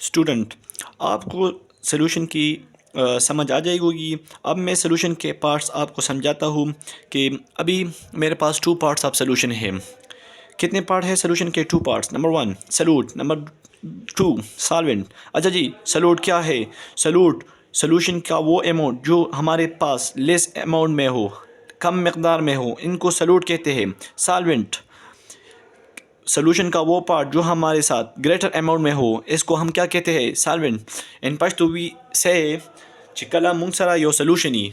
Student, आपको solution की समझ आ जाएगी होगी। अब मैं सॉल्यूशन के पार्ट्स आपको समझाता हूँ कि अभी मेरे पास टू पार्ट्स ऑफ सॉल्यूशन है। कितने पार्ट है सॉल्यूशन के? Two parts. Number one solute, number two solvent. अच्छा जी, सॉल्यूट क्या है? सॉल्यूट सॉल्यूशन का वो अमाउंट जो हमारे पास लेस अमाउंट में हो, कम मकदार में हो, इनको सॉल्यूट कहते हैं। सॉल्वेंट सोल्यूशन का वो पार्ट जो हमारे साथ ग्रेटर अमाउंट में हो, इसको हम क्या कहते हैं? सॉल्वेंट। इन पश्तो वी से चिकला मुंगसरा यो सोल्यूशनी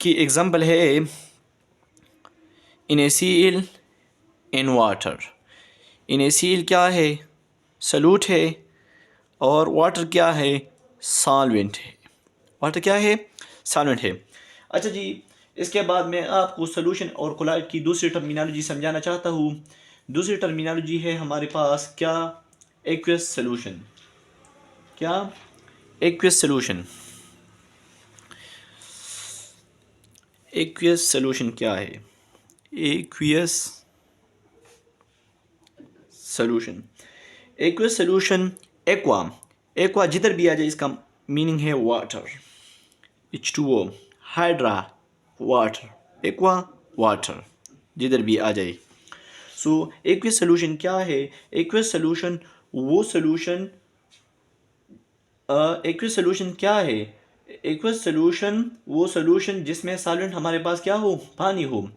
की एग्जांपल है NaCl इन वाटर। NaCl क्या है? सलूट है। और वाटर क्या है? सॉल्वेंट है। वाटर क्या है? सॉल्वेंट है। अच्छा जी, इसके बाद मैं आपको सॉल्यूशन और कोलाइड की दूसरी टर्मिनोलॉजी समझाना चाहता हूँ। दूसरी टर्मिनोलॉजी है हमारे पास क्या? Aqueous solution. क्या? Aqueous solution. एक्वियस सॉल्यूशन क्या है? Aqueous solution. Aqueous solution aqua. Aqua जिधर भी आ जाए इसका मीनिंग है water. H2O, hydra water, aqua water, जिधर भी आ जाए। सो एक्वियस सॉल्यूशन क्या है? एक्वियस सॉल्यूशन वो सॉल्यूशन एक्वियस सॉल्यूशन क्या है? एक्वियस सॉल्यूशन वो सॉल्यूशन जिसमें सॉल्वेंट हमारे पास क्या हो? पानी हो।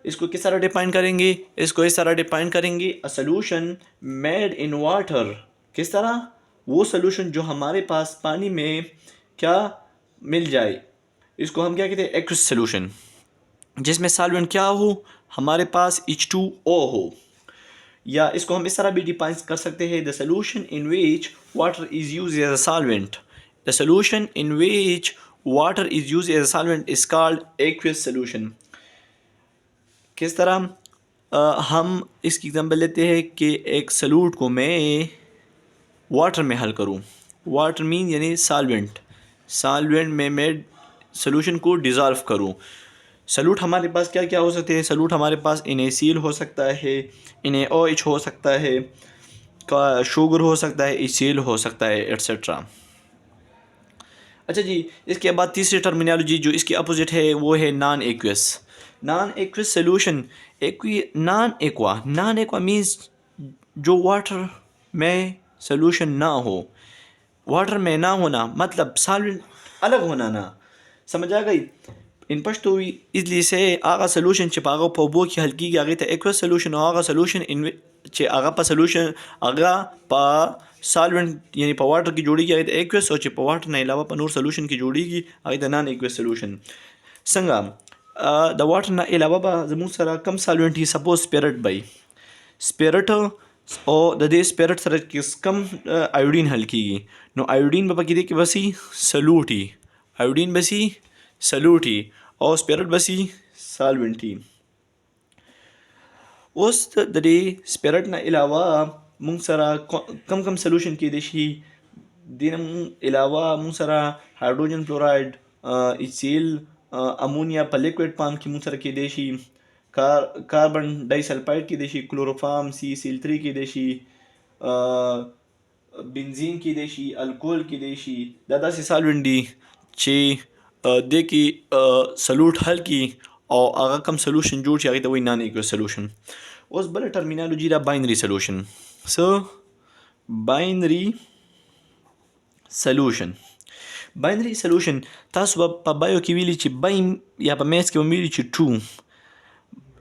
इसको किस तरह डिफाइन करेंगे? इसको इस तरह डिफाइन करेंगे, a solution made in water. किस तरह? वो सॉल्यूशन जो हमारे पास पानी में क्या मिल जाए, इसको हम क्या कहते हैं? Aqueous solution. जिसमें सॉल्वेंट क्या हो? हमारे पास H2O हो। या इसको हम इस तरह भी डिफाइन कर सकते हैं, the solution in which water is used as a solvent. The solution in which water is used as a solvent is called aqueous solution. किस तरह? हम इसकी एग्जांपल लेते हैं कि एक सॉल्यूट को मैं वाटर में हल करूं। वाटर मीन यानी सॉल्वेंट। सॉल्वेंट में मैं सॉल्यूशन को डिज़ोल्व करूं। सॉल्यूट हमारे पास क्या क्या हो सकते हैं? सॉल्यूट हमारे पास NaCl हो सकता है, NaOH हो सकता है, का शुगर हो सकता है, HCl हो सकता है, एट्सेट्रा। अच्छा जी, इसके बाद तीसरी टर्मिनोलॉजी जो इसकी अपोजिट है वो है non aqueous. Non aqueous solution. Non aqua. Non aqua means जो वाटर में सॉल्यूशन ना हो। वाटर में ना होना मतलब सॉल्वेंट अलग होना ना। समझ आ गई? इन पश्तो इसलिए से आगा सॉल्यूशन च पागा पबो की हल्की की आगे ता एक्वियस सॉल्यूशन आगा सॉल्यूशन इन च आगा पा सॉल्यूशन आगा पा सॉल्वेंट यानी पा वाटर की जोड़ी की आगे ता एक्वियस और च पा वाटर ना अलावा पा नूर सॉल्यूशन की जोड़ी की आगे ता नॉन एक्वियस सॉल्यूशन। संगा द वाटर ना अलावा बा जमू सरा कम सॉल्वेंट ही सपोज स्पिरिट बाई स्पिरिट और द दे स्पिरिट सर किस कम आयोडीन हल्की की नो आयोडीन बाबा की दे कि बसी सॉल्यूट ही आयोडीन बसी सॉल्यूट ही और स्पिरिट बसी सॉल्वेंट ही। उस दे स्पिरिट ना अलावा मुंग सरा कम कम सॉल्यूशन की देशी दिन अलावा मुंग सरा हाइड्रोजन फ्लोराइड, HCl, अमोनिया पर लिक्विड पाम की मुंग सरा की देशी कार्बन डाइसल्फाइड की देशी, क्लोरोफार्म CCl3 की देशी, बेंजीन की देशी, अल्कोहल की देशी, दादा से सॉल्वेंट दी चे दे की सॉल्यूट हल की और आगा कम सॉल्यूशन जोड़ चाहिए तो वही नॉन एक्वियस सॉल्यूशन। उस बड़े टर्मिनोलॉजी दा बाइनरी सॉल्यूशन। सो बाइनरी सॉल्यूशन। बाइनरी सॉल्यूशन तासु pa बायो की विली ची बाइन या pa मैथ्स की विली ची टू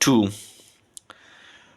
2.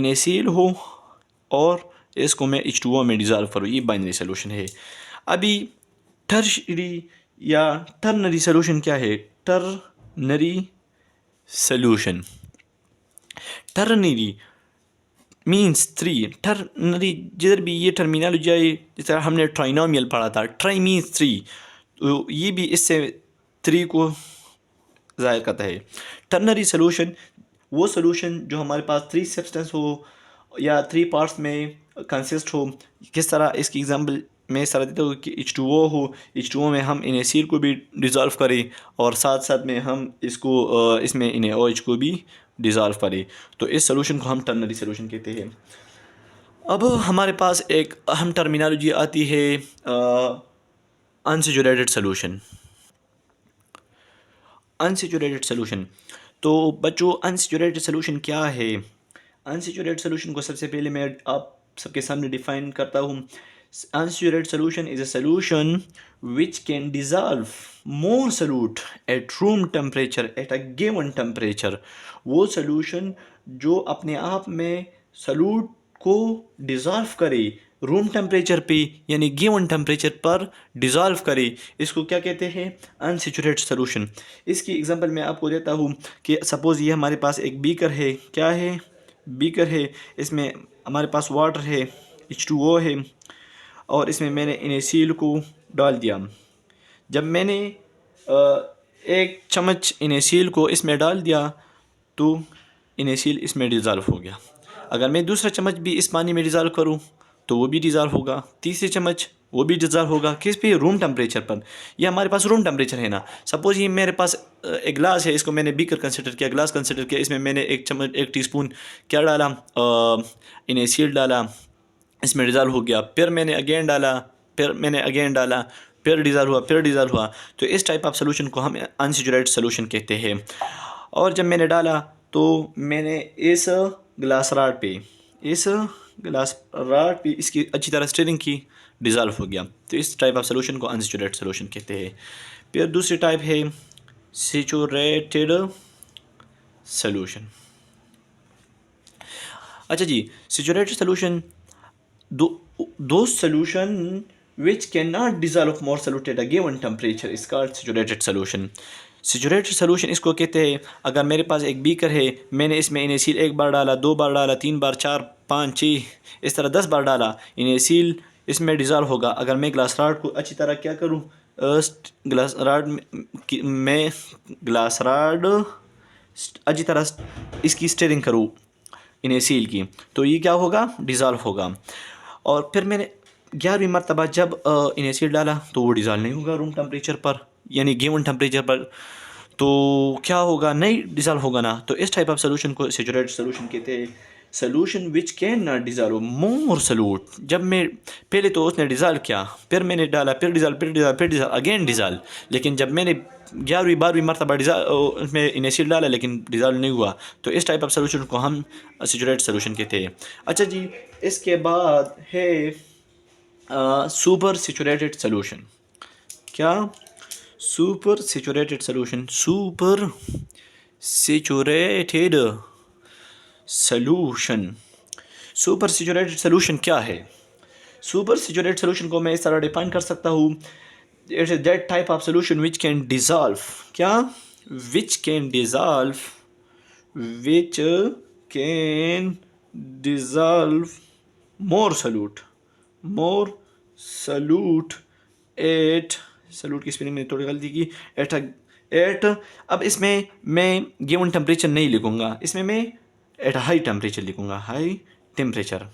NaCl हो और इसको मैं H2O में डिज़ोल्व करूँ, ये बाइनरी सोल्यूशन है। अभी टर्शरी या टर्नरी सोल्यूशन क्या है? Ternary solution. Ternary means three ternary, जिधर भी ये टर्मिनोलॉजी आई, जिस तरह हमने ट्राइनोमियल पढ़ा था, ट्राई मीन्स थ्री, तो ये भी इससे थ्री को ज़ाहिर करता है। टर्नरी सोल्यूशन वो सोल्यूशन जो हमारे पास थ्री सब्सटेंस हो या थ्री पार्ट्स में कंसिस्ट हो। किस तरह, इसकी एग्जांपल मैं इस तरह देता हूँ कि H2O हो, H2O में हम NaCl को भी डिज़ोल्व करें और साथ साथ में हम इसको इसमें NaOH को भी डिज़ोल्व करें, तो इस सोल्यूशन को हम टर्नरी सोल्यूशन कहते हैं। अब हमारे पास एक अहम टर्मिनोलॉजी आती है अनसैचुरेटेड सोल्यूशन। अनसैचुरेटेड सोल्यूशन, तो बच्चों अनसैचुरेटेड सोल्यूशन क्या है? अनसैचुरेटेड सोल्यूशन को सबसे पहले मैं आप सबके सामने डिफाइन करता हूँ। Unsaturated solution is a solution which can dissolve more solute at room temperature at a given temperature। वो सोल्यूशन जो अपने आप में सलूट को डिज़ोल्व करे रूम टेम्परेचर पे, यानी गिवन टेम्परेचर पर डिज़ोल्व करे, इसको क्या कहते हैं? Unsaturated solution. इसकी एग्जांपल मैं आपको देता हूँ कि सपोज़ ये हमारे पास एक बीकर है, क्या है? बीकर है, इसमें हमारे पास वाटर है, H2O है, और इसमें मैंने NaCl को डाल दिया। जब मैंने एक चम्मच NaCl को इसमें डाल दिया तो NaCl इसमें डिज़ोल्व हो गया। अगर मैं दूसरा चम्मच भी इस पानी में डिज़ोल्व करूँ तो वो भी डिज़ोल्व होगा, तीसरी चम्मच वो भी डिज़ोल्व होगा। किस पे? रूम टेम्परेचर पर। ये हमारे पास रूम टेम्परेचर है ना। सपोज़ ये मेरे पास एक गिलास है, इसको मैंने बीकर कंसिडर किया, गिलास कंसिडर किया, इसमें मैंने एक चम्मच, एक टीस्पून क्या डाला? NaCl डाला, इसमें डिज़ोल्व हो गया। फिर मैंने अगेन डाला, फिर मैंने अगेन डाला, फिर डिज़ोल्व हुआ, फिर डिज़ोल्व हुआ। तो इस टाइप ऑफ सोल्यूशन को हम अनसैचुरेटेड सोल्यूशन कहते हैं। और जब मैंने डाला तो मैंने इस ग्लास रॉड पे, इस ग्लास रॉड पे इसकी अच्छी तरह स्टीयरिंग की, डिज़ोल्व हो गया। तो इस टाइप ऑफ सोल्यूशन को अनसैचुरेटेड सोल्यूशन कहते हैं। फिर दूसरी टाइप है सैचुरेटेड सोल्यूशन। अच्छा जी, saturated solution, those solution which cannot dissolve more solute at a given temperature is called saturated solution। Saturated solution इसको कहते हैं, अगर मेरे पास एक बीकर है, मैंने इसमें NaCl एक बार डाला, दो बार डाला, तीन बार, चार, पाँच, छः, इस तरह 10 बार डाला, NaCl इसमें डिज़ोल्व होगा। अगर मैं ग्लास रॉड को अच्छी तरह क्या करूँ, ग्लास रॉड में ग्लास रॉड अच्छी तरह इसकी स्टीयरिंग करूँ NaCl की, तो ये क्या होगा? डिज़ोल्व होगा। और फिर मैंने 11वीं मरतबा जब NaCl डाला तो वो डिज़ोल्व नहीं होगा रूम टेम्परेचर पर, यानी गिवन टेम्परेचर पर, तो क्या होगा? नहीं डिज़ोल्व होगा ना। तो इस टाइप ऑफ सोल्यूशन को सैचुरेटेड सोल्यूशन कहते हैं। Solution which can not dissolve more solute, जब मैं पहले तो उसने डिज़ोल्व किया, फिर मैंने डाला, फिर डिज़ोल्व, फिर डिज़ोल्व, फिर डिज़ोल्व, अगेन डिज़ोल्व, लेकिन जब मैंने 11वीं 12वीं मरतबा उसमें NaCl डाला लेकिन डिज़ोल्व नहीं हुआ, तो इस टाइप ऑफ सोल्यूशन को हम सैचुरेटेड सोल्यूशन कहते हैं। अच्छा जी, इसके बाद है सुपर सैचुरेटेड सोल्यूशन। क्या? Super saturated solution. Super saturated solution, super saturated solution क्या है? सुपर सैचुरेटेड सोल्यूशन को मैं इस तरह डिफाइन कर सकता हूँ, it is that type of solution which can dissolve, क्या? Which can dissolve, which can dissolve more solute, more solute at, solute की स्पेलिंग में थोड़ी गलती की, एट अब इसमें मैं गिवन टेम्परेचर नहीं लिखूँगा, इसमें मैं एट हाई टेम्परेचर लिखूँगा, हाई टेम्परेचर।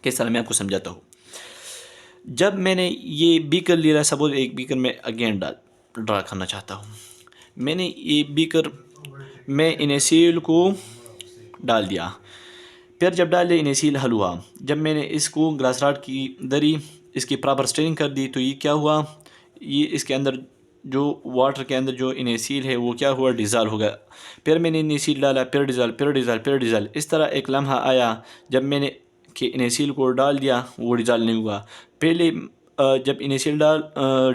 किस तरह मैं आपको समझाता हूँ। जब मैंने ये बीकर लिया, सपोज एक बीकर में अगेन ड्रा करना चाहता हूँ, मैंने ये बीकर में NaCl को डाल दिया, फिर जब डाल दिया NaCl हल हुआ, जब मैंने इसको ग्लास रॉड की दरी इसकी प्रॉपर स्टीयरिंग कर दी, तो ये क्या हुआ? ये इसके अंदर जो वाटर के अंदर जो NaCl है वो क्या हुआ? डिज़ोल्व हो गया। फिर मैंने NaCl डाला, फिर डिज़ोल्व, फिर डिज़ोल्व, फिर डिज़ोल्व, इस तरह एक लम्हा आया जब मैंने कि NaCl को डाल दिया वो डिज़ोल्व नहीं हुआ। पहले जब NaCl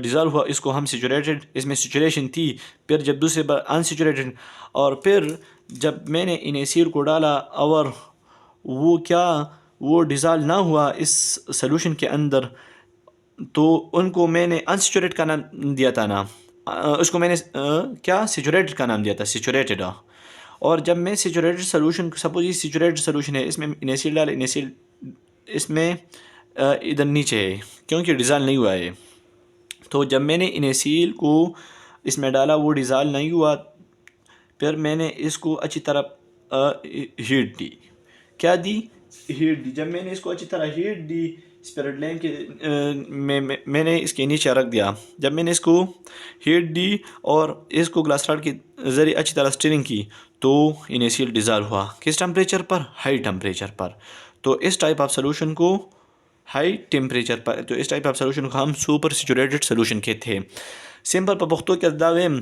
डिज़ोल्व हुआ, इसको हम सैचुरेटेड, इसमें सैचुरेशन थी। फिर जब दूसरे बार अनसैचुरेटेड, और फिर जब मैंने NaCl को डाला और वो क्या, वो डिज़ोल्व ना हुआ इस सोल्यूशन के अंदर, तो उनको मैंने अनसैचुरेटेड का नाम दिया था ना, उसको मैंने क्या सैचुरेटेड का नाम दिया था, सैचुरेटेड। और जब मैं सेचुरेटेड सोल्यूशन, सपोज ये सेचुरेटेड सोल्यूशन है, इसमें इनिशियल डाला, इनिशियल इसमें इधर नीचे है क्योंकि डिज़ाल्व नहीं हुआ है। तो जब मैंने इनिशियल को इसमें डाला वो डिज़ाल्व नहीं हुआ, फिर मैंने इसको अच्छी तरह हीट दी। क्या दी? हीट दी। जब मैंने इसको अच्छी तरह हीट दी स्पिरिट लैम्प के मैंने इसके नीचे रख दिया। जब मैंने इसको हीट दी और इसको ग्लास रॉड के ज़रिए अच्छी तरह स्टीयरिंग की तो इनिशियल डिज़ाल्व हुआ। किस टेम्परेचर पर? हाई टेम्परेचर पर। तो इस टाइप ऑफ सोल्यूशन को हाई टेम्परेचर पर, तो इस टाइप ऑफ सोल्यूशन को हम सुपर सेचुरेटेड सोल्यूशन कहते हैं। सिंपल पर पख्तो के दावेम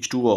H2O.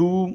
2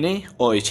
NaOH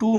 2